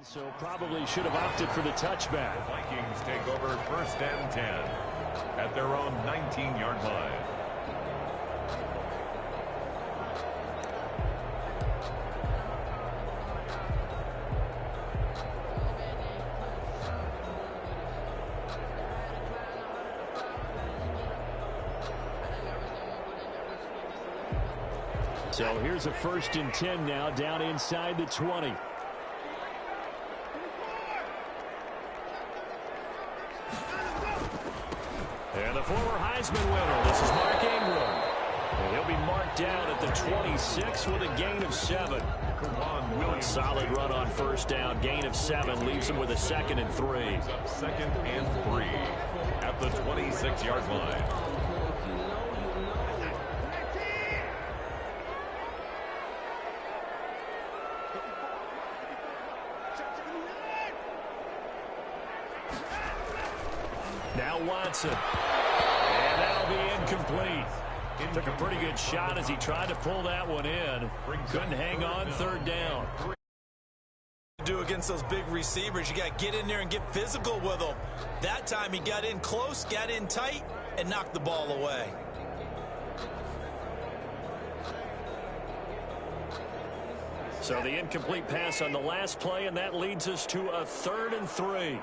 So probably should have opted for the touchback. The Vikings take over 1st and 10 at their own 19-yard line. So here's a 1st and 10 now, down inside the 20. And the former Heisman winner, this is Mark Ingram. And he'll be marked down at the 26 with a gain of 7. A solid run on 1st down, gain of 7, leaves him with a 2nd and 3. 2nd and 3 at the 26-yard line. Now Watson. And that'll be incomplete. Took a pretty good shot as he tried to pull that one in. Couldn't hang on 3rd down. Do against those big receivers, you got to get in there and get physical with them. That time he got in close, got in tight, and knocked the ball away. So the incomplete pass on the last play, and that leads us to a 3rd and 3.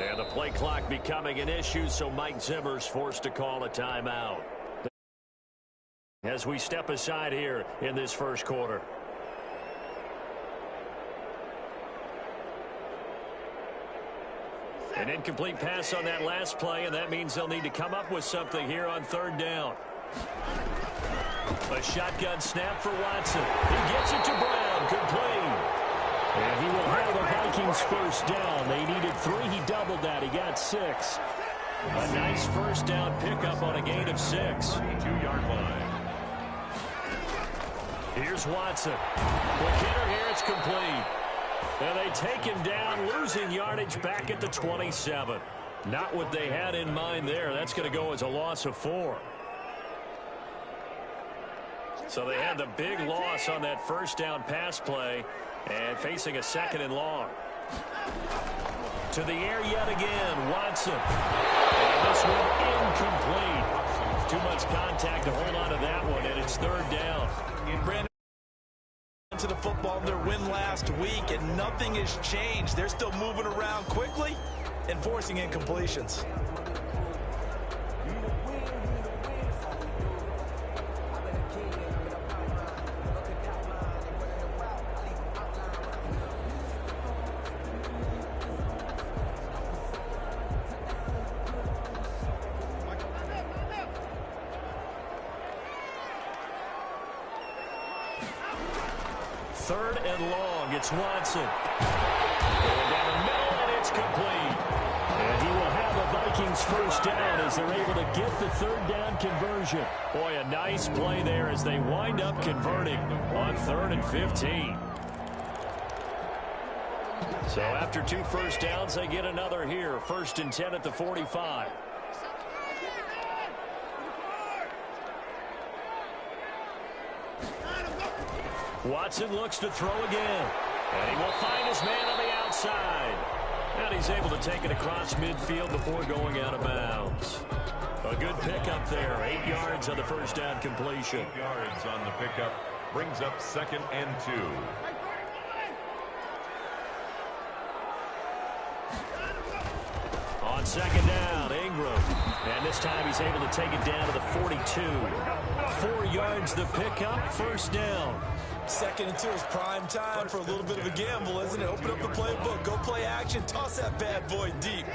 And the play clock becoming an issue, so Mike Zimmer's forced to call a timeout as we step aside here in this 1st quarter. An incomplete pass on that last play, and that means they'll need to come up with something here on 3rd down. A shotgun snap for Watson. He gets it to Brown, complete. And he will have the Vikings 1st down. They needed 3. He doubled that. He got 6. A nice 1st down pickup on a gain of 6. 2-yard line. Here's Watson. Quick hitter here. It's complete. And they take him down, losing yardage back at the 27. Not what they had in mind there. That's going to go as a loss of 4. So they had the big loss on that 1st down pass play. And facing a 2nd and long. To the air yet again, Watson. And this one incomplete. Too much contact to hold on to that one, and it's 3rd down. Brandon to the football in their win last week, and nothing has changed. They're still moving around quickly and forcing incompletions. Third and long. It's Watson. Going down the middle, and it's complete. And he will have the Vikings 1st down as they're able to get the 3rd down conversion. Boy, a nice play there as they wind up converting on 3rd and 15. So after 2 1st downs, they get another here. 1st and 10 at the 45. Watson looks to throw again. And he will find his man on the outside. And he's able to take it across midfield before going out of bounds. A good pickup there. 8 yards on the 1st down completion. 8 yards on the pickup. Brings up 2nd and 2. On 2nd down, Ingram. And this time he's able to take it down to the 42. 4 yards the pickup, 1st down. 2nd and 2 is prime time for a little bit of a gamble, isn't it? Open up the playbook, go play action, toss that bad boy deep.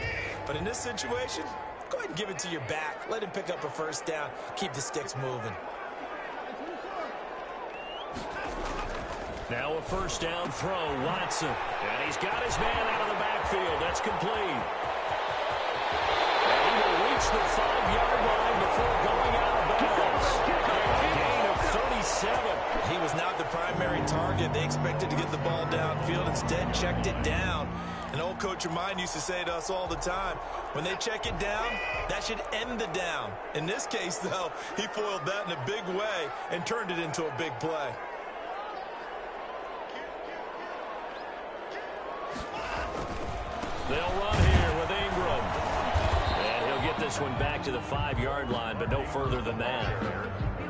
But in this situation, go ahead and give it to your back. Let him pick up a 1st down. Keep the sticks moving. Now a 1st down throw, Watson. And he's got his man out of the backfield. That's complete. And he will reach the 5-yard line before going out of bounds. A gain of 37. He was not the primary target. They expected to get the ball downfield. Instead, checked it down. An old coach of mine used to say to us all the time, when they check it down, that should end the down. In this case, though, he foiled that in a big way and turned it into a big play. They'll run here with Ingram. And he'll get this one back to the 5-yard line, but no further than that.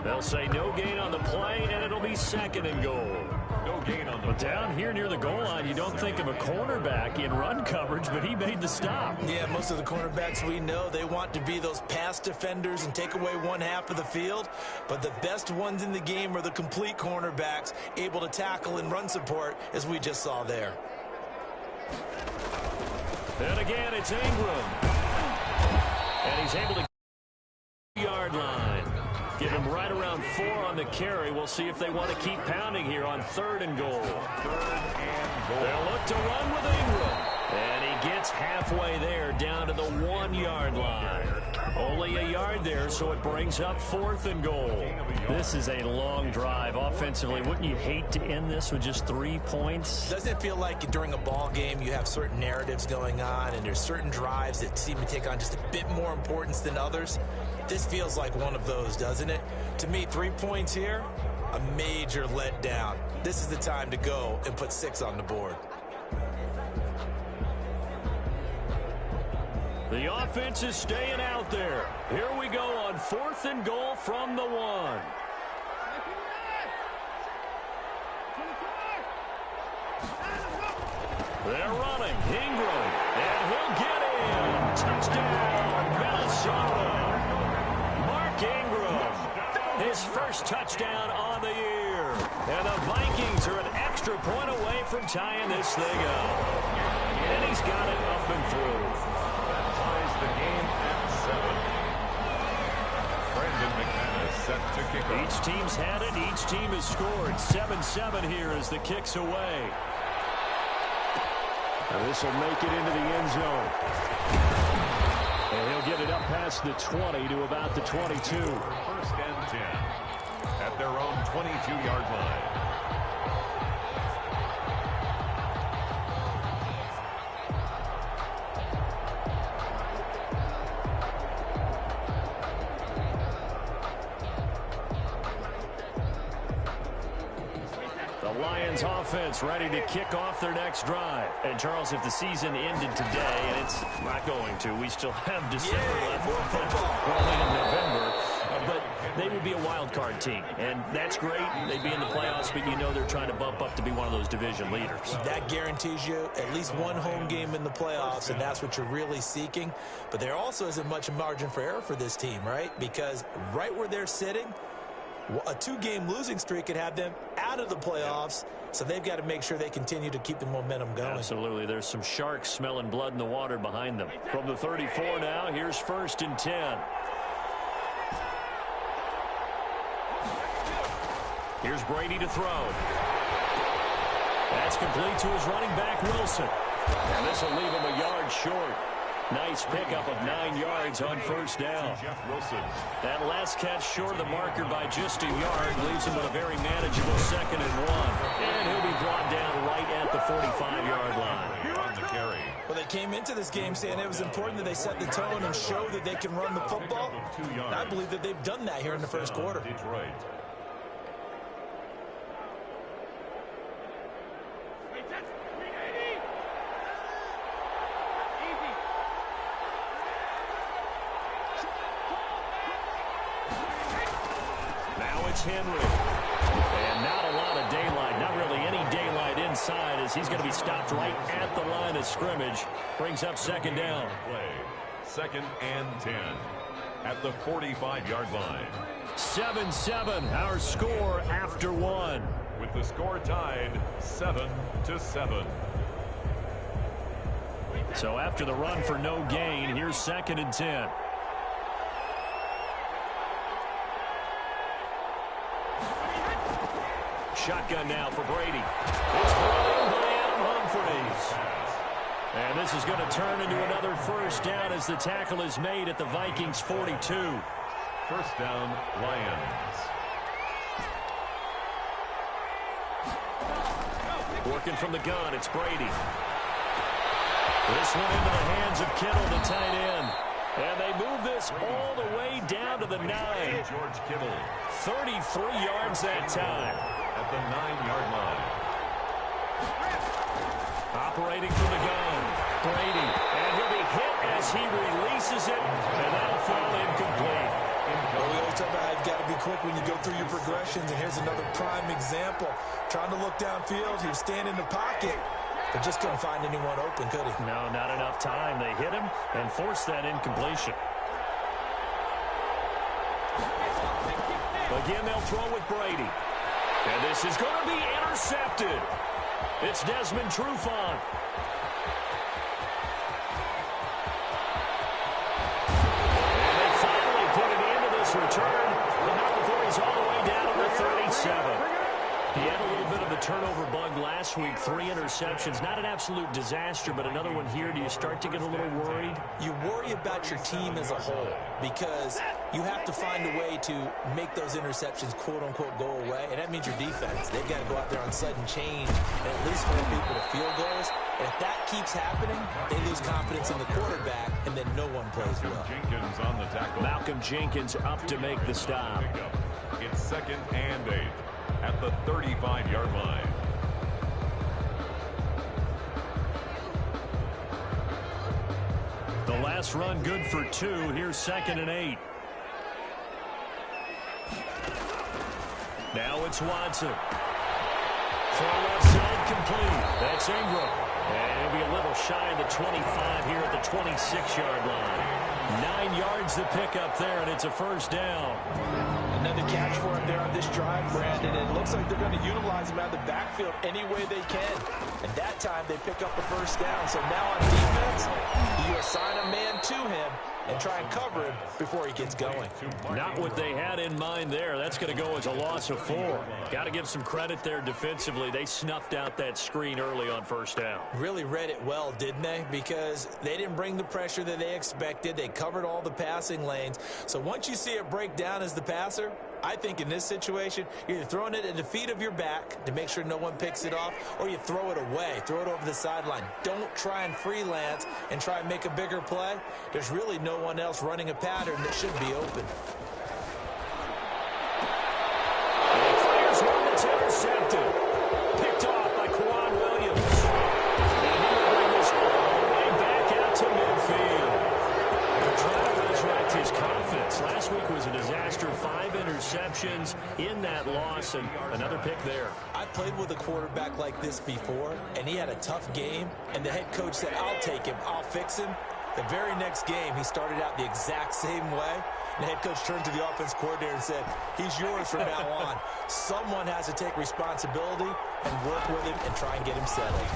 They'll say no gain on the play, and it'll be 2nd and goal. No gain on the But down here near the goal line, you don't think of a cornerback in run coverage, but he made the stop. Yeah, most of the cornerbacks we know, they want to be those pass defenders and take away one half of the field. But the best ones in the game are the complete cornerbacks, able to tackle and run support, as we just saw there. And again, it's Ingram. And he's able to get the yard line. Give him right around 4 on the carry. We'll see if they want to keep pounding here on 3rd and goal. 3rd and goal. They'll look to run with Ingram. And he gets halfway there down to the 1-yard line. Only a yard there, so it brings up 4th and goal. This is a long drive offensively. Wouldn't you hate to end this with just 3 points? Doesn't it feel like during a ball game you have certain narratives going on and there's certain drives that seem to take on just a bit more importance than others? This feels like one of those, doesn't it? To me, 3 points here, a major letdown. This is the time to go and put 6 on the board. The offense is staying out there. Here we go on 4th and goal from the 1. They're running. Ingram. And he'll get in. Touchdown, Minnesota. Mark Ingram. His first touchdown on the year. And the Vikings are an extra point away from tying this thing up. And he's got it up and through. The game at 7. Brandon McManus set to kick off. Each team's had it. Each team has scored. 7-7 here as the kick's away. And this will make it into the end zone. And he'll get it up past the 20 to about the 22. 1st and 10 at their own 22-yard line. Offense ready to kick off their next drive. And Charles, if the season ended today, and it's not going to, we still have December left. Well, in November, but they would be a wild card team, and that's great. They'd be in the playoffs, but you know they're trying to bump up to be one of those division leaders. That guarantees you at least one home game in the playoffs, and that's what you're really seeking. But there also isn't much margin for error for this team, right? Because right where they're sitting, a 2-game losing streak could have them out of the playoffs, so they've got to make sure they continue to keep the momentum going. Absolutely. There's some sharks smelling blood in the water behind them. From the 34 now, here's 1st and 10. Here's Brady to throw. That's complete to his running back, Wilson. And this will leave him a yard short. Nice pickup of 9 yards on 1st down. That last catch short of the marker by just a yard leaves him with a very manageable 2nd and 1. And he'll be brought down right at the 45-yard line. On the carry. Well, they came into this game saying it was important that they set the tone and show that they can run the football. And I believe that they've done that here in the first quarter. Detroit. Henry. And not a lot of daylight, not really any daylight inside as he's going to be stopped right at the line of scrimmage. Brings up 2nd down. Play. 2nd and 10 at the 45-yard line. 7-7, our score after 1. With the score tied 7-7. So after the run for no gain, here's 2nd and 10. Shotgun now for Brady. It's thrown by Adam Humphries. And this is going to turn into another 1st down as the tackle is made at the Vikings 42. 1st down, Lions. Working from the gun, it's Brady. This one into the hands of Kittle, the tight end. And they move this all the way down to the 9. George Kittle. 33 yards that time. At the 9-yard line. Operating from the gun, Brady. And he'll be hit as he releases it. And that'll fall incomplete. Well, we always talk about how you've got to be quick when you go through your progressions. And here's another prime example. Trying to look downfield. He was standing in the pocket. But just couldn't find anyone open, could he? No, not enough time. They hit him and forced that incompletion. Again, they'll throw with Brady. And this is going to be intercepted. It's Desmond Trufant. And they finally put it into this return. But not before he's all the way down to the 37. He had a little bit of a turnover bug last week, 3 interceptions. Not an absolute disaster, but another one here. Do you start to get a little worried? You worry about your team as a whole because you have to find a way to make those interceptions, quote-unquote, go away, and that means your defense. They've got to go out there on sudden change and at least hold people to field goals. And if that keeps happening, they lose confidence in the quarterback, and then no one plays well. Jenkins on the tackle. Malcolm Jenkins up to make the stop. It's 2nd and 8. At the 35-yard line. The last run good for 2. Here's 2nd and 8. Now it's Watson. Throw left side complete. That's Ingram. And he'll be a little shy of the 25 here at the 26-yard line. 9 yards to pick up there, and it's a first down. Another catch for him there on this drive, Brandon. And it looks like they're going to utilize him out of the backfield any way they can. And that time they pick up the first down. So now on defense, you assign a man to him and try and cover him before he gets going. Not what they had in mind there. That's going to go as a loss of 4. Got to give some credit there defensively. They snuffed out that screen early on first down. Really read it well, didn't they? Because they didn't bring the pressure that they expected. They covered all the passing lanes. So once you see it break down as the passer, I think in this situation, you're either throwing it at the feet of your back to make sure no one picks it off, or you throw it away, throw it over the sideline. Don't try and freelance and try and make a bigger play. There's really no one else running a pattern that should be open. And he fires one that's intercepted. Picked off by Quan Williams. And he will bring this all the way back out to midfield. They're trying to resurrect his confidence. Last week was a disaster. 5 interceptions in that loss, and another pick there. I played with a quarterback like this before, and he had a tough game, and the head coach said, I'll take him, I'll fix him. The very next game, he started out the exact same way. The head coach turned to the offense coordinator and said, he's yours from now on. Someone has to take responsibility and work with him and try and get him settled.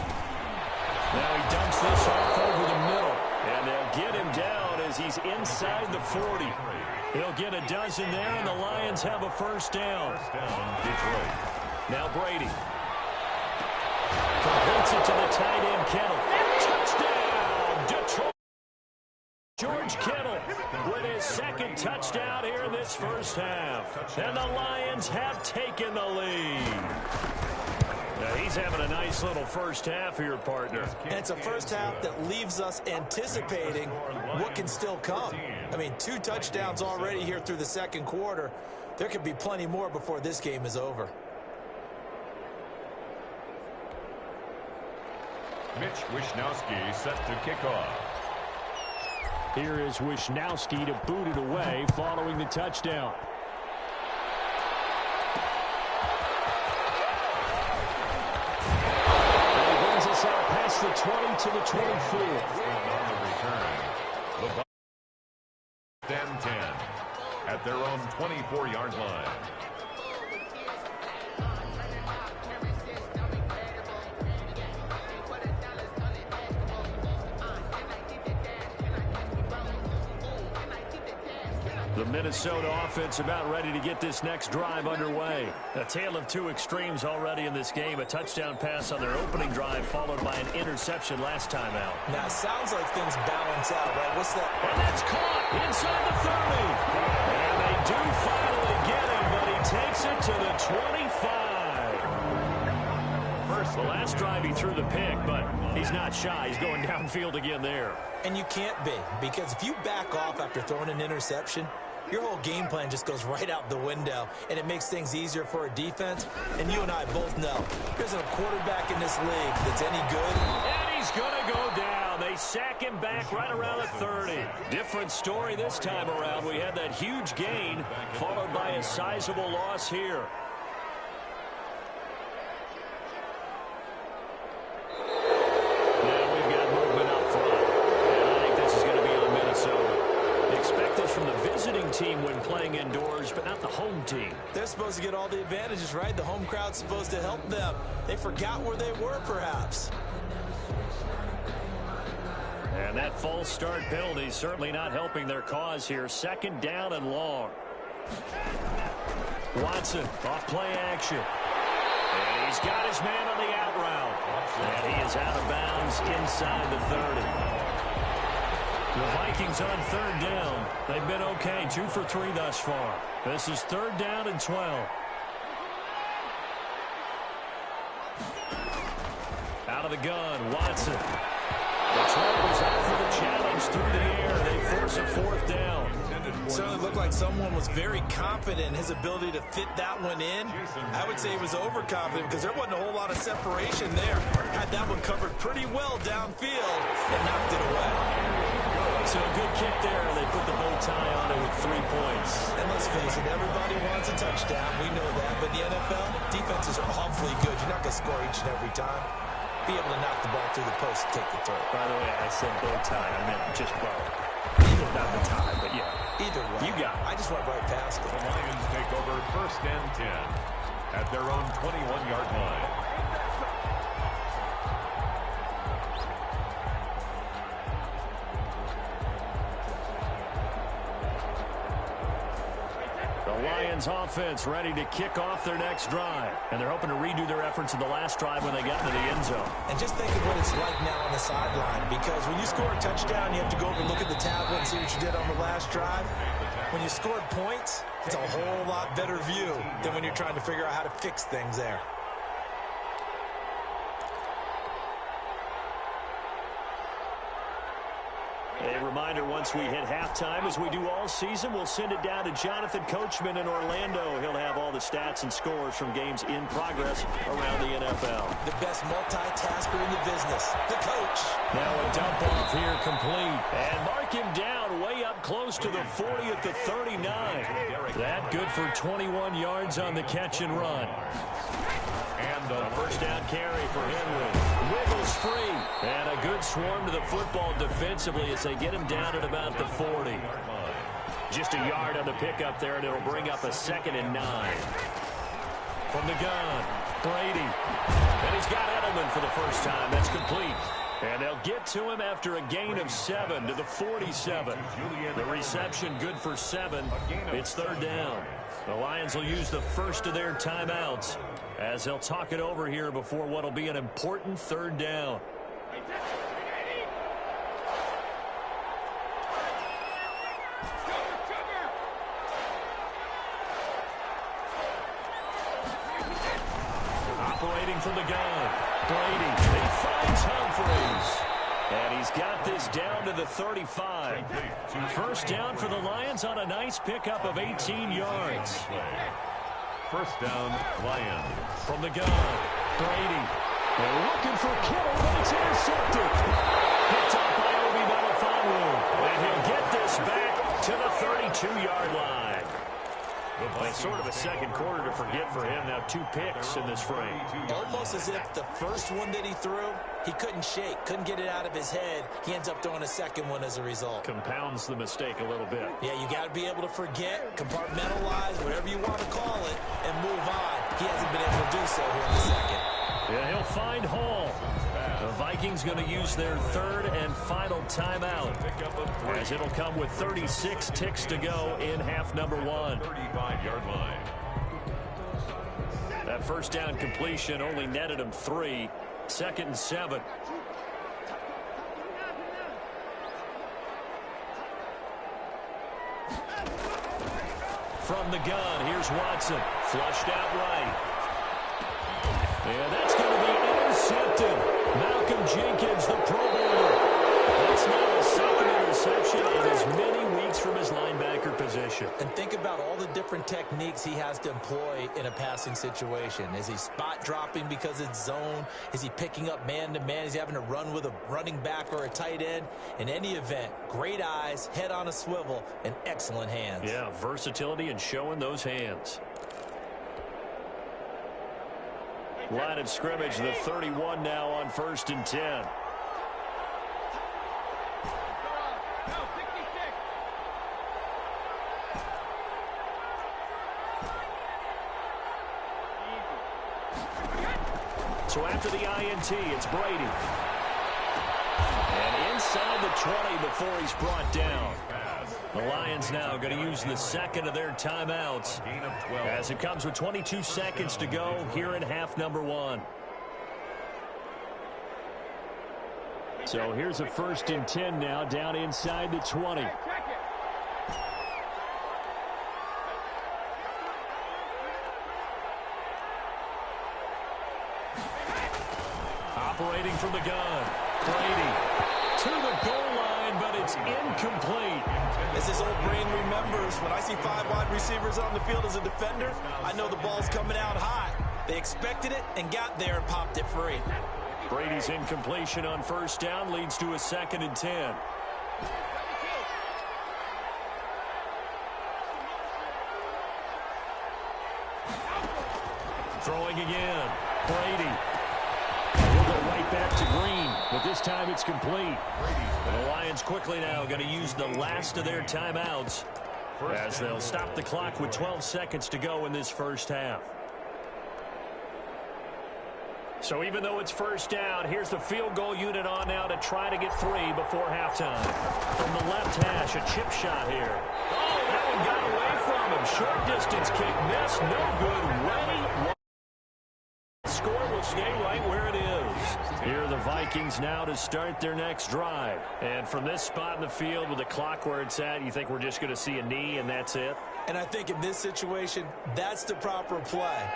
Now he dumps this off over the middle, and they'll get him down as he's inside the 40. He'll get a dozen there, and the Lions have a first down. Detroit. Now Brady. Completes it to the tight end, Kittle. Touchdown, Detroit. George Kittle with his 2nd touchdown here in this first half. And the Lions have taken the lead. Now he's having a nice little first half here, partner. And it's a first half that leaves us anticipating what can still come. I mean, 2 touchdowns already here through the second quarter. There could be plenty more before this game is over. Mitch Wishnowsky set to kick off. Here is Wishnowsky to boot it away following the touchdown. And he brings us out past the 20 to the 24. On the return, the Bucks 10 at their own 24-yard line. The Minnesota offense about ready to get this next drive underway. A tale of 2 extremes already in this game. A touchdown pass on their opening drive followed by an interception last time out. Now, it sounds like things balance out, right? What's that? And that's caught inside the 30. And they do finally get him, but he takes it to the 25. The last drive he threw the pick, but he's not shy. He's going downfield again there. And you can't be, because if you back off after throwing an interception, your whole game plan just goes right out the window, and it makes things easier for a defense. And you and I both know there isn't a quarterback in this league that's any good. And he's going to go down. They sack him back right around the 30. Different story this time around. We had that huge gain followed by a sizable loss here. Now we've got movement up front. And I think this is going to be on Minnesota. Expect this from the visiting team when playing indoors, but not the home team. They're supposed to get all the advantages, right? The home crowd's supposed to help them. They forgot where they were, perhaps. And that false start penalty certainly not helping their cause here. Second down and long. Watson off play action. And he's got his man on the out route. And he is out of bounds inside the 30. The Vikings on third down. They've been okay, 2 for 3 thus far. This is third down and 12. Out of the gun, Watson. The throw was out for the challenge through the air. They force a fourth down. Certainly looked like someone was very confident in his ability to fit that one in. I would say he was overconfident because there wasn't a whole lot of separation there. Had that one covered pretty well downfield and knocked it away. So a good kick there. They put the bow tie on it with 3 points. And let's face it, everybody wants a touchdown. We know that. But in the NFL, defenses are awfully good. You're not going to score each and every time. Be able to knock the ball through the post and take the throw. By the way, I said bow tie. I meant just bow. Not the tie, but yeah. Either way. You got it. I just went right past it. The Lions take over first and 10 at their own 21-yard line. The Lions offense ready to kick off their next drive. And they're hoping to redo their efforts in the last drive when they got into the end zone. And just think of what it's like now on the sideline, because when you score a touchdown, you have to go over and look at the tablet and see what you did on the last drive. When you scored points, it's a whole lot better view than when you're trying to figure out how to fix things there. A reminder, once we hit halftime, as we do all season, we'll send it down to Jonathan Coachman in Orlando. He'll have all the stats and scores from games in progress around the NFL. The best multitasker in the business, the coach. Now a dump off here complete. And mark him down way up close to the 40 at the 39. That good for 21 yards on the catch and run. And a first down carry for Henry. Wiggles free. And a good swarm to the football defensively as they get him down at about the 40. Just a yard on the pickup there, and it'll bring up a 2nd and 9. From the gun, Brady. And he's got Edelman for the first time. That's complete. And they'll get to him after a gain of 7 to the 47. The reception good for 7. It's third down. The Lions will use the first of their timeouts as they'll talk it over here before what will be an important third down. Operating from the gun, Brady. He finds Humphries. And he's got this down to the 35. First down for the Lions on a nice pickup of 18 yards. First down, Lions. From the gun, Brady. They're looking for Kittle, but it's intercepted. Picked up by Obi Melifonwu. And he'll get this back to the 32-yard line. It's sort of a second quarter to forget for him. Now 2 picks in this frame. Almost as if the first one that he threw, he couldn't shake, couldn't get it out of his head. He ends up throwing a second one as a result. Compounds the mistake a little bit. Yeah, you got to be able to forget, compartmentalize, whatever you want to call it, and move on. He hasn't been able to do so here in the second. Yeah, he'll find Hall. The Vikings going to use their third and final timeout, as it'll come with 36 ticks to go in half number 1. 35-yard line. That first down completion only netted him 3. 2nd and 7. From the gun, here's Watson. Flushed out right. And that's going to be different techniques he has to employ in a passing situation. Is he spot dropping because it's zone? Is he picking up man-to-man? Is he having to run with a running back or a tight end? In any event, great eyes, head on a swivel, and excellent hands. Yeah, versatility and showing those hands. Line of scrimmage, the 31 now on 1st and 10. So after the INT, it's Brady. And inside the 20 before he's brought down. The Lions now going to use the second of their timeouts as it comes with 22 seconds to go here in half number 1. So here's a 1st and 10 now down inside the 20. Operating from the gun. Brady to the goal line, but it's incomplete. As his old brain remembers, when I see 5 wide receivers on the field as a defender, I know the ball's coming out high. They expected it and got there and popped it free. Brady's incompletion on 1st down leads to a 2nd and 10. Throwing again. Brady. We'll go right back to Green, but this time it's complete. And the Lions quickly now going to use the last of their timeouts as they'll stop the clock with 12 seconds to go in this first half. So even though it's 1st down, here's the field goal unit on now to try to get 3 before halftime. From the left hash, a chip shot here. Oh, that one got away from him. Short distance kick missed. No good. Way. Score will stay right where it is. Here are the Vikings now to start their next drive. And from this spot in the field with the clock where it's at, you think we're just going to see a knee and that's it? And I think in this situation, that's the proper play.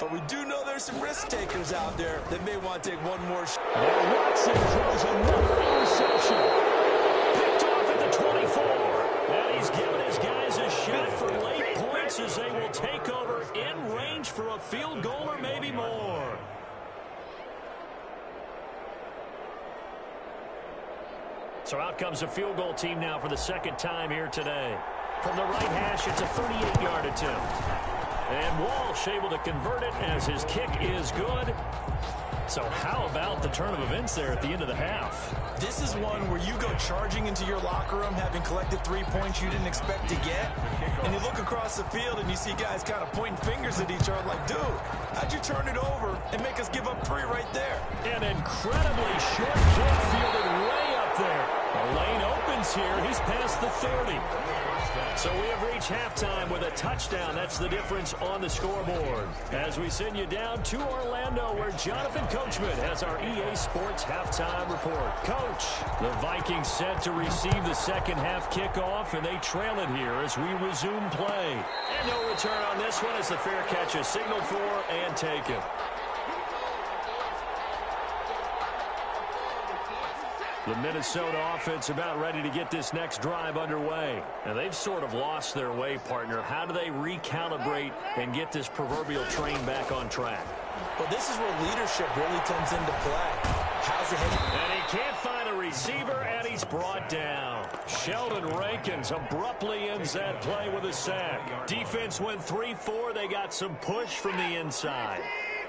But we do know there's some risk takers out there that may want to take one more shot. Watson throws another interception. Picked off at the 24. And he's giving his guys a shot for late points as they will take over in range for a field goal or maybe more. So out comes the field goal team now for the 2nd time here today. From the right hash, it's a 38-yard attempt. And Walsh able to convert it as his kick is good. So how about the turn of events there at the end of the half? This is one where you go charging into your locker room having collected 3 points you didn't expect to get. And you look across the field and you see guys kind of pointing fingers at each other like, dude, how'd you turn it over and make us give up 3 right there? An incredibly short kick fielded way up there. The lane opens here. He's past the 30. So we have reached halftime with a touchdown. That's the difference on the scoreboard. As we send you down to Orlando, where Jonathan Coachman has our EA Sports halftime report. Coach, the Vikings set to receive the second half kickoff, and they trail it here as we resume play. And no return on this one as the fair catch is signaled for and taken. The Minnesota offense about ready to get this next drive underway. And they've sort of lost their way, partner. How do they recalibrate and get this proverbial train back on track? Well, this is where leadership really comes into play. How's it hitting? And he can't find a receiver, and he's brought down. Sheldon Rankins abruptly ends that play with a sack. Defense went 3-4. They got some push from the inside.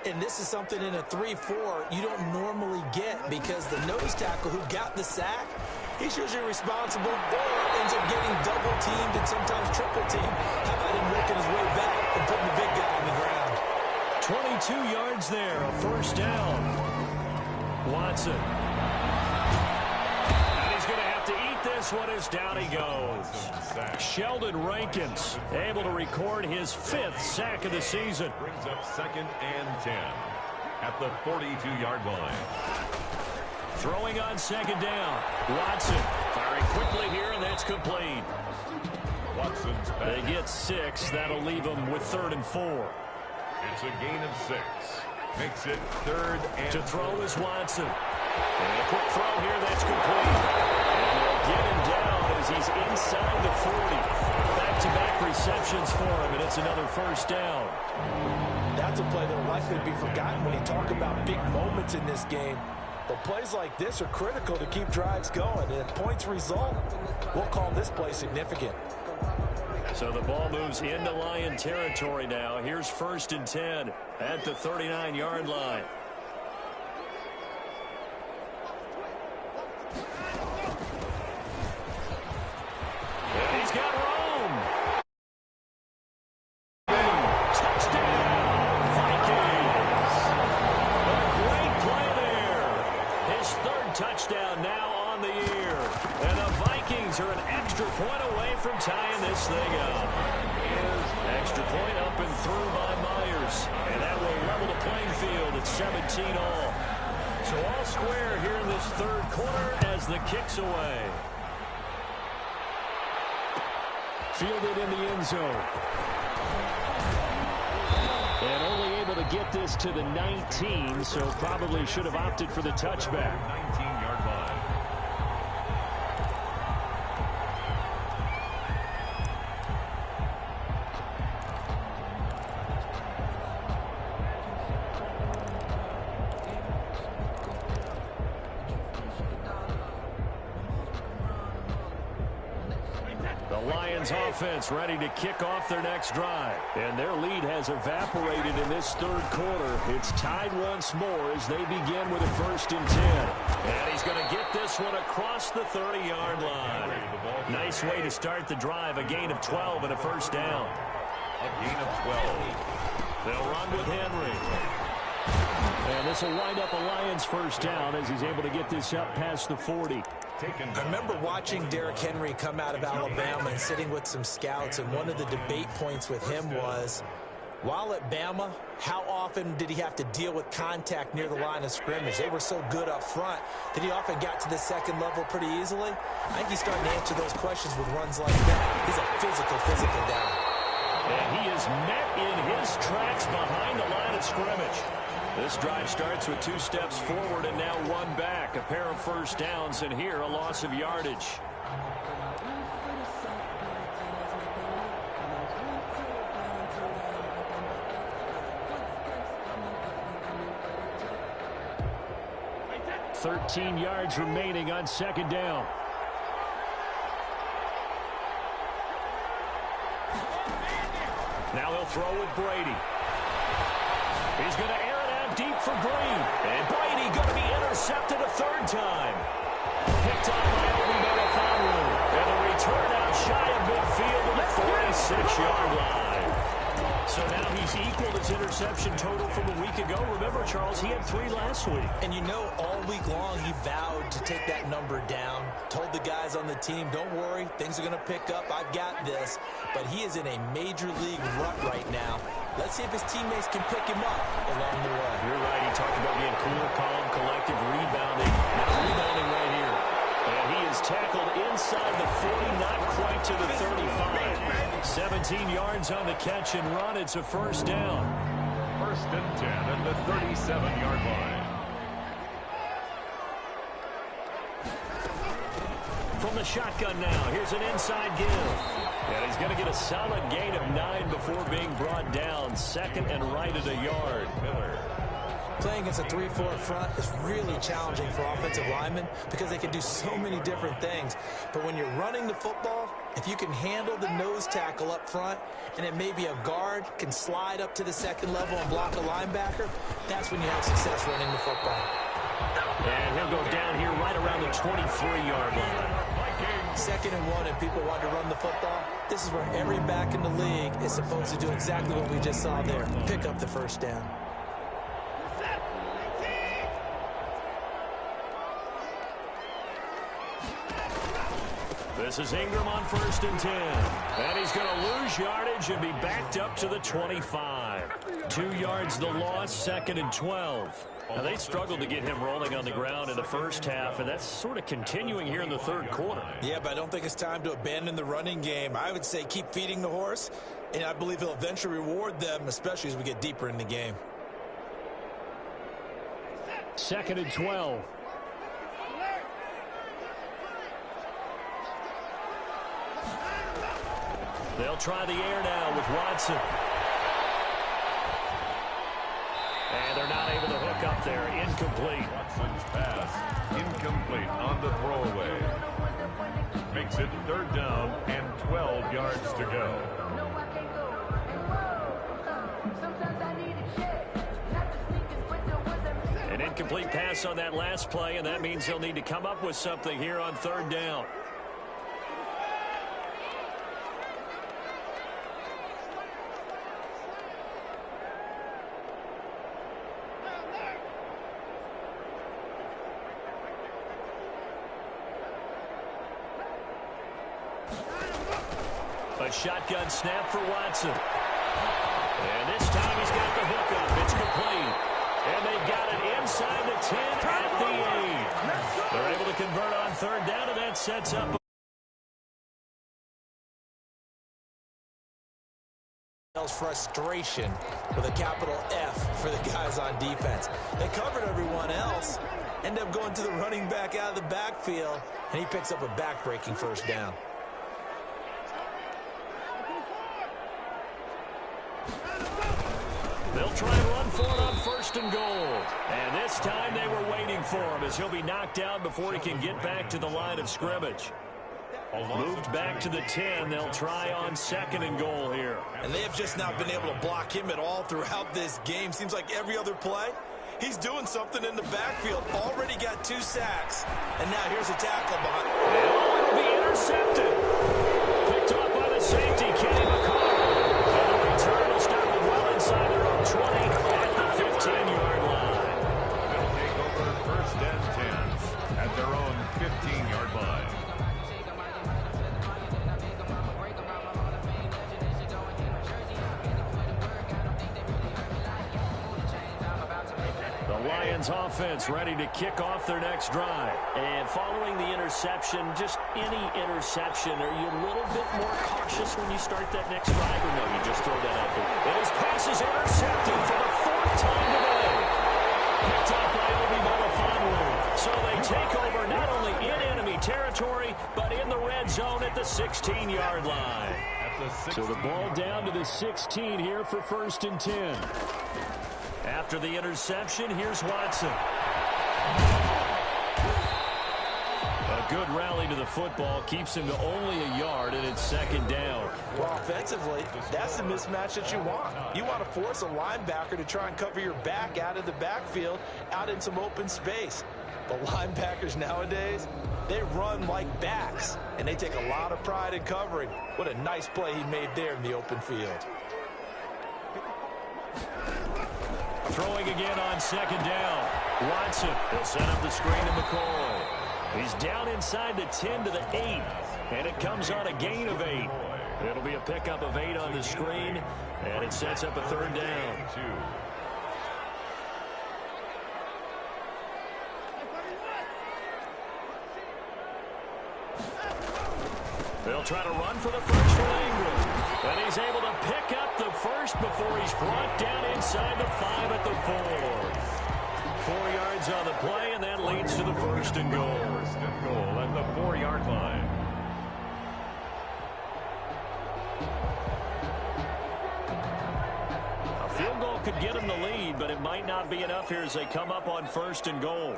And this is something in a 3-4 you don't normally get because the nose tackle who got the sack, he's usually responsible or ends up getting double-teamed and sometimes triple-teamed. How about him working his way back and putting the big guy on the ground? 22 yards there, a 1st down. Watson. And he's going to have to eat this one as down he goes. Sheldon Rankins able to record his 5th sack of the season. Brings up 2nd and 10 at the 42-yard line. Throwing on 2nd down. Watson firing quickly here, and that's complete. Watson's They get 6. That'll leave them with 3rd and 4. It's a gain of 6. Makes it 3rd and to throw is Watson. And a quick throw here, that's complete. And they'll get him down as he's inside the 40. Back back-to-back receptions for him, and it's another first down. That's a play that will likely be forgotten when you talk about big moments in this game. But plays like this are critical to keep drives going. And if points result, we'll call this play significant. So the ball moves into Lion territory now. Here's 1st and 10 at the 39-yard line. And he's got room. Touchdown, Vikings. A great play there. His 3rd touchdown now on the year. And the Vikings are an extra point away from tying this thing up. Extra point up and through by Myers. And that will level the playing field at 17 all. So all square here in this 3rd quarter as the kick's away. Fielded in the end zone. And only able to get this to the 19, so probably should have opted for the touchback. 19-yard line. Offense ready to kick off their next drive. And their lead has evaporated in this 3rd quarter. It's tied once more as they begin with a 1st and 10. And he's going to get this one across the 30-yard line. Nice way to start the drive. A gain of 12 and a first down. A gain of 12. They'll run with Henry. And this will wind up a Lions first down as he's able to get this up past the 40. I remember watching Derrick Henry come out of Alabama and sitting with some scouts, and one of the debate points with him was, while at Bama, how often did he have to deal with contact near the line of scrimmage? They were so good up front that he often got to the 2nd level pretty easily. I think he's starting to answer those questions with runs like that. He's a physical down. And he is met in his tracks behind the line of scrimmage. This drive starts with 2 steps forward and now 1 back. A pair of first downs, and here a loss of yardage. "13 yards remaining on 2nd down. Now he'll throw with Brady. He's going to air it out deep for Green. And Brady going to be intercepted a 3rd time. Picked off by Obi Melifonwu. And the return out shy of midfield to the 46-yard line. So now he's equaled his interception total from a week ago. Remember, Charles, he had 3 last week. And you know, all week long he vowed to take that number down. Told the guys on the team, don't worry, things are going to pick up. I've got this. But he is in a major league rut right now. Let's see if his teammates can pick him up along the way. You're right. He talked about being cool, calm, collective, rebounding. Now rebounding right here. And he is tackled inside the 40, not quite to the 35. 17 yards on the catch and run. It's a first down. 1st and 10 at the 37-yard line. From the shotgun now, here's an inside give. And he's going to get a solid gain of 9 before being brought down. 2nd and right at a yard. Miller. Playing against a 3-4 front is really challenging for offensive linemen because they can do so many different things. But when you're running the football, if you can handle the nose tackle up front, and it may be a guard can slide up to the 2nd level and block a linebacker, that's when you have success running the football. And he'll go down here right around the 23-yard line. 2nd and 1, and people want to run the football. This is where every back in the league is supposed to do exactly what we just saw there. Pick up the first down. This is Ingram on 1st and 10. And he's going to lose yardage and be backed up to the 25. 2 yards the loss, 2nd and 12. Now, they struggled to get him rolling on the ground in the first half, and that's sort of continuing here in the 3rd quarter. Yeah, but I don't think it's time to abandon the running game. I would say keep feeding the horse, and I believe he'll eventually reward them, especially as we get deeper in the game. 2nd and 12. They'll try the air now with Watson. And they're not able to hook up there. Incomplete. Watson's pass incomplete on the throwaway. Makes it 3rd down and 12 yards to go. An incomplete pass on that last play, and that means they'll need to come up with something here on 3rd down. A shotgun snap for Watson. And this time he's got the hook up. It's complete. And they've got it inside the 10 at the 8. They're able to convert on 3rd down, and that sets up frustration with a capital F for the guys on defense. They covered everyone else, end up going to the running back out of the backfield, and he picks up a back-breaking 1st down. they'll try and run for it on 1st and goal. And this time they were waiting for him as he'll be knocked down before he can get back to the line of scrimmage. Moved back to the 10. They'll try on 2nd and goal here. And they have just not been able to block him at all throughout this game. Seems like every other play, he's doing something in the backfield. Already got 2 sacks. And now here's a tackle behind. Oh, it'll be intercepted. Picked off by the safety, Kenny McCall. And the return will start with well inside their own 20 at the 15-yard line. They'll take over 1st and 10s at their own 15-yard line. Lions offense ready to kick off their next drive. And following the interception, just any interception, are you a little bit more cautious when you start that next drive, or no, you just throw that out there? And his pass is intercepted for the 4th time today. Picked up by Obi Melifonwu. So they take over not only in enemy territory, but in the red zone at the 16-yard line. So the ball down to the 16 here for 1st and 10. After the interception, here's Watson. A good rally to the football keeps him to only a yard, and it's 2nd down. Well, offensively, that's the mismatch that you want. You want to force a linebacker to try and cover your back out of the backfield, out in some open space. But linebackers nowadays, they run like backs, and they take a lot of pride in covering. What a nice play he made there in the open field. Throwing again on 2nd down. Watson will set up the screen to McCoy. He's down inside the 10 to the 8. And it comes on a gain of 8. It'll be a pickup of 8 on the screen. And it sets up a 3rd down. They'll try to run for the first for Ingram. And he's able to pick up the first before he's brought down inside the 5 at the 4. 4 yards on the play, and that leads to the 1st and goal. 1st and goal at the 4-yard line. A field goal could get him the lead, but it might not be enough here as they come up on 1st and goal.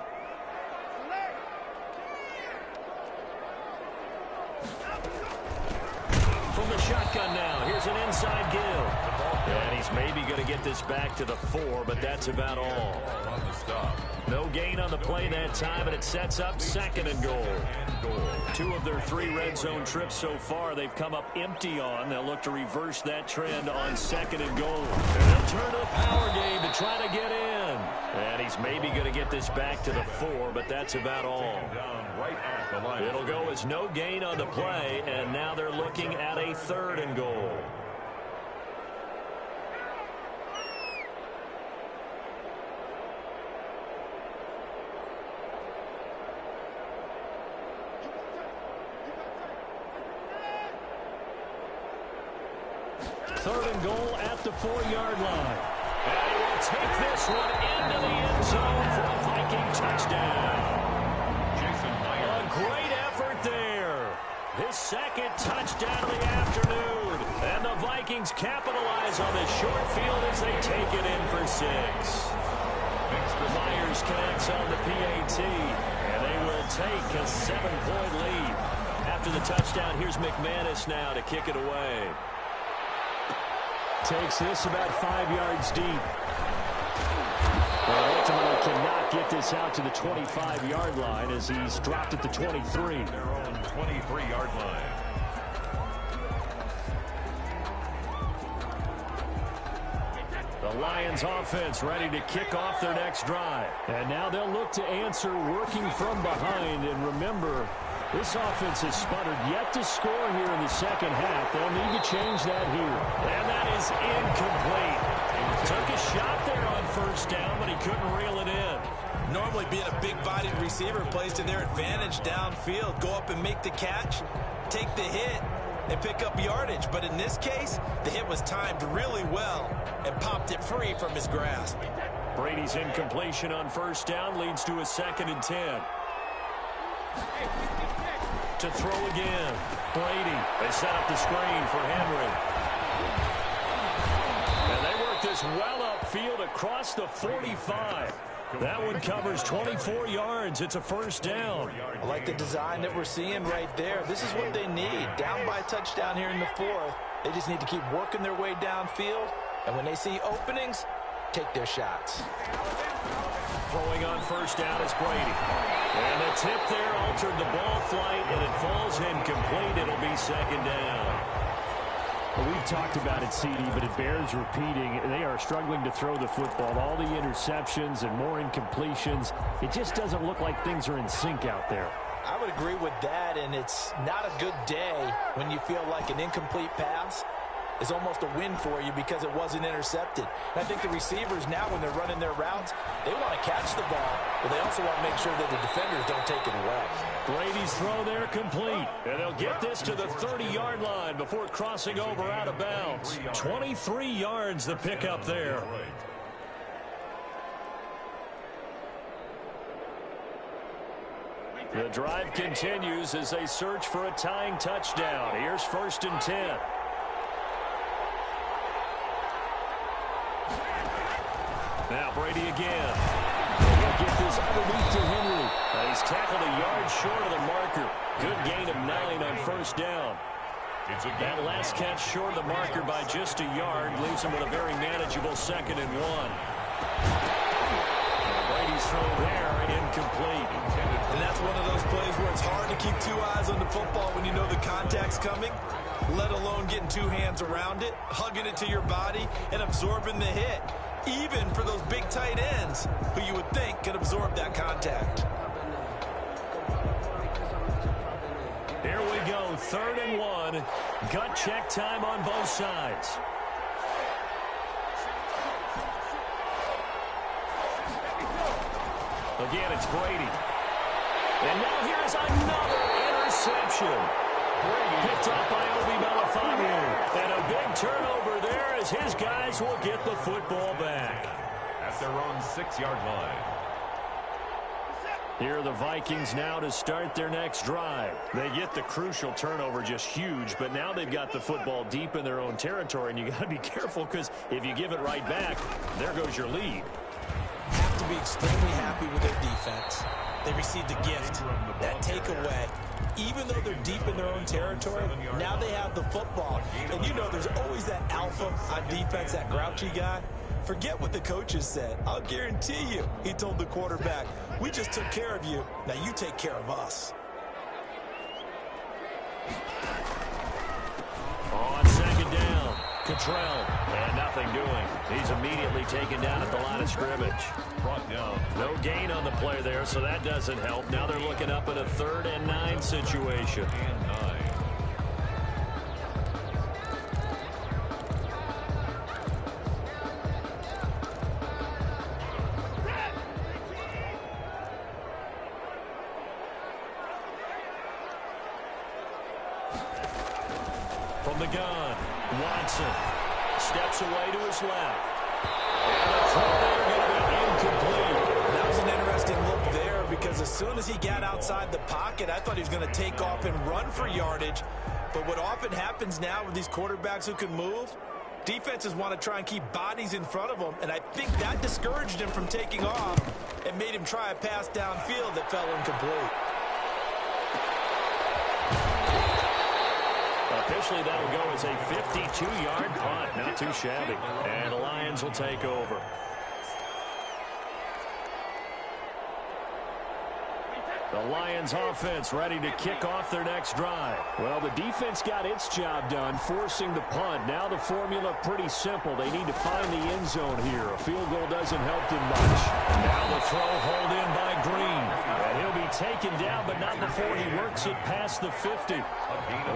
From the shotgun now, here's an inside give. And he's maybe going to get this back to the 4, but that's about all. On the stop. No gain on the play that time, and it sets up 2nd and goal. 2 of their 3 red zone trips so far they've come up empty on. They'll look to reverse that trend on 2nd and goal. And they'll turn to the power game to try to get in. And he's maybe going to get this back to the 4, but that's about all. It'll go as no gain on the play, and now they're looking at a 3rd and goal. Third and goal at the 4-yard line. And he will take this one into the end zone for a Viking touchdown. A great effort there. his second touchdown of the afternoon. And the Vikings capitalize on this short field as they take it in for 6. Myers connects on the PAT, and they will take a 7-point lead. After the touchdown, here's McManus now to kick it away. Takes this about 5 yards deep. But ultimately cannot get this out to the 25-yard line as he's dropped at the 23. Their own 23-yard line. The Lions offense ready to kick off their next drive. And now they'll look to answer working from behind. And remember, this offense has sputtered yet to score here in the second half. They'll need to change that here. And that is incomplete. Took a shot there on first down, but he couldn't reel it in. Normally being a big-bodied receiver plays to their advantage downfield. Go up and make the catch, take the hit, and pick up yardage. But in this case, the hit was timed really well and popped it free from his grasp. Brady's incompletion on first down leads to a 2nd and 10. To throw again. Brady. They set up the screen for Henry. And they work this well upfield across the 45. That one covers 24 yards. It's a first down. I like the design that we're seeing right there. This is what they need. Down by a touchdown here in the 4th. They just need to keep working their way downfield. And when they see openings, take their shots. Throwing on first down is Brady. And the tip there altered the ball flight, and it falls incomplete. It'll be 2nd down. Well, we've talked about it, CD, but it bears repeating. They are struggling to throw the football. All the interceptions and more incompletions. It just doesn't look like things are in sync out there. I would agree with that, and it's not a good day when you feel like an incomplete pass is almost a win for you because it wasn't intercepted. And I think the receivers now, when they're running their routes, they want to catch the ball, but they also want to make sure that the defenders don't take it away. Brady's throw there complete. And they'll get this to the 30-yard line before crossing over out of bounds. 23 yards the pickup there. The drive continues as they search for a tying touchdown. Here's 1st and 10. Now Brady again. He'll get this underneath to Henry. He's tackled a yard short of the marker. Good gain of 9 on first down. That last catch short of the marker by just a yard leaves him with a very manageable 2nd and 1. Brady's throw there, incomplete. And that's one of those plays where it's hard to keep 2 eyes on the football when you know the contact's coming, let alone getting 2 hands around it, hugging it to your body, and absorbing the hit. Even for those big tight ends who you would think could absorb that contact. Here we go, 3rd and 1. Gut check time on both sides. Again, it's Brady. And now here's another interception. Picked up by Obi Melifonwu. And a big turnover there as his guys will get the football back. At their own 6-yard line. Here are the Vikings now to start their next drive. They get the crucial turnover, just huge, but now they've got the football deep in their own territory, and you got to be careful because if you give it right back, there goes your lead. Have to be extremely happy with their defense. They received a gift, that takeaway. Even though they're deep in their own territory, now they have the football. And you know there's always that alpha on defense, that grouchy guy. Forget what the coaches said. I'll guarantee you, he told the quarterback, we just took care of you. Now you take care of us. On 2nd down, Cottrell, and nothing doing. He's immediately taken down at the line of scrimmage. Brought down. No gain on the play there, so that doesn't help. Now they're looking up at a 3rd and 9 situation. And 9. From the gun, Watson steps away to his left. And the throw there going to be incomplete. That was an interesting look there because because as soon as he got outside the pocket, I thought he was going to take off and run for yardage. But what often happens now with these quarterbacks who can move, defenses want to try and keep bodies in front of them, and I think that discouraged him from taking off and made him try a pass downfield that fell incomplete. Officially, that'll go as a 52-yard punt. Not too shabby. And the Lions will take over. The Lions offense ready to kick off their next drive. Well, the defense got its job done, forcing the punt. Now the formula pretty simple. They need to find the end zone here. A field goal doesn't help them much. Now the throw hauled in by Green. And he'll be taken down, but not before he works it past the 50.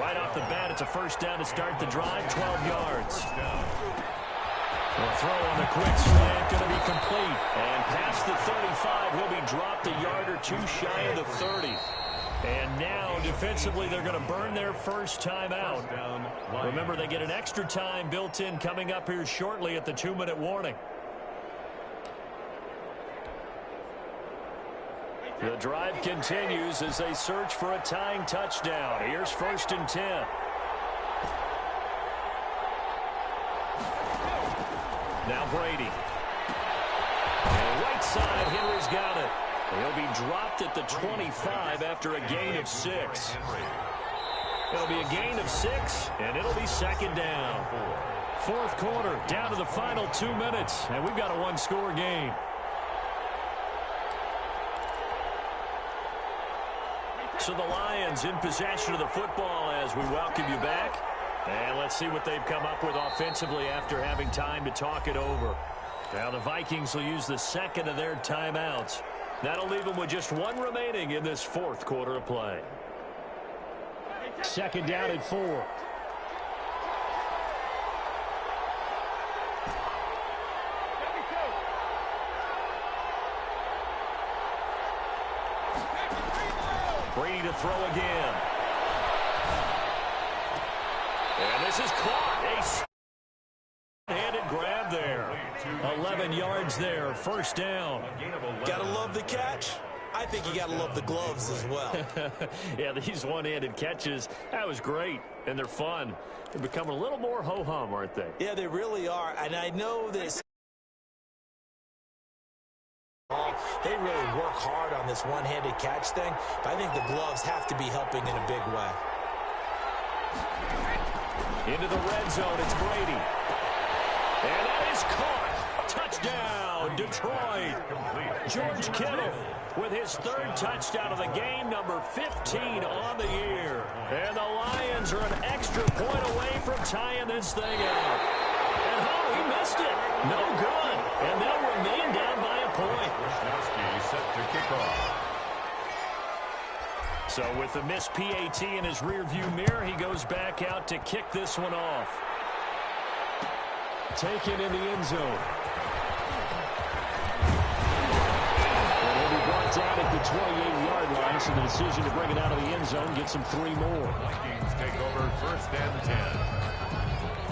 Right off the bat, it's a first down to start the drive, 12 yards. The throw on the quick slant going to be complete. And past the 35, he'll be dropped a yard or two shy of the 30. And now, defensively, they're going to burn their first time out. Remember, they get an extra time built in coming up here shortly at the 2-minute warning. The drive continues as they search for a tying touchdown. Here's 1st and 10. Now Brady. And right side, Henry's got it. He'll be dropped at the 25 after a gain of 6. It'll be a gain of 6, and it'll be 2nd down. 4th quarter, down to the final 2 minutes, and we've got a one-score game. So the Lions in possession of the football as we welcome you back. And let's see what they've come up with offensively after having time to talk it over. Now the Vikings will use the 2nd of their timeouts. That'll leave them with just 1 remaining in this 4th quarter of play. 2nd down and 4. Brady to throw again. And this is caught. A handed grab there. 11 yards there. 1st down. Gotta love the catch. I think you gotta love the gloves as well. Yeah, these one-handed catches, that was great. And they're fun. They're becoming a little more ho-hum, aren't they? Yeah, they really are. And I know this. They really work hard on this one-handed catch thing, but I think the gloves have to be helping in a big way. Into the red zone, it's Brady. And that is caught. Touchdown, Detroit. George Kittle with his 3rd touchdown of the game, number 15 on the year. And the Lions are an extra point away from tying this thing out. And he missed it. No good. And they'll remain down by a point. Set to kick off. So with the missed PAT in his rearview mirror, he goes back out to kick this one off. Taken in the end zone. And he'll be brought down at the 28-yard line, so the decision to bring it out of the end zone gets him 3 more. Vikings take over 1st and 10.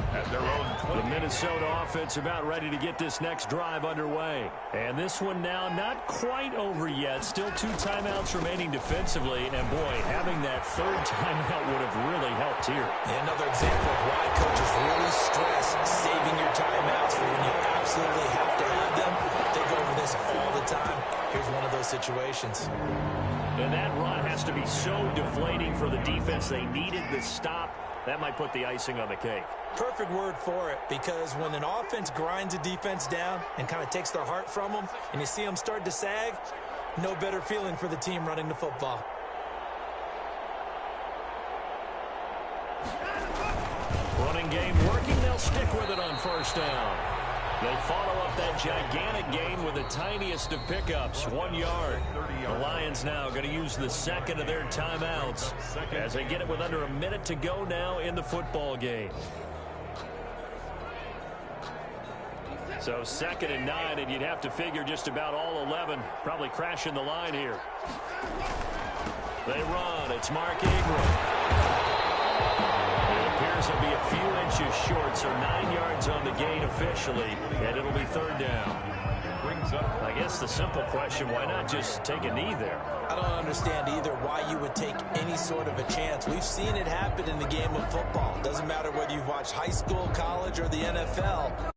At their own 20. The Minnesota offense about ready to get this next drive underway. And this one now not quite over yet. Still 2 timeouts remaining defensively. And, boy, having that 3rd timeout would have really helped here. Another example of why coaches really stress saving your timeouts for when you absolutely have to have them. They go over this all the time. Here's one of those situations. And that run has to be so deflating for the defense. They needed the stop. That might put the icing on the cake. Perfect word for it, because when an offense grinds a defense down and kind of takes their heart from them, and you see them start to sag, no better feeling for the team running the football. Running game working. They'll stick with it on 1st down. They follow up that gigantic gain with the tiniest of pickups, 1 yard. The Lions now going to use the 2nd of their timeouts as they get it with under a minute to go now in the football game. So 2nd and 9, and you'd have to figure just about all 11 probably crashing the line here. They run. It's Mark Ingram. It appears he'll be a few inches short, so 9 yards on the gain officially, and it'll be 3rd down. brings up. I guess the simple question, why not just take a knee there? I don't understand either why you would take any sort of a chance. We've seen it happen in the game of football. Doesn't matter whether you've watched high school, college, or the NFL.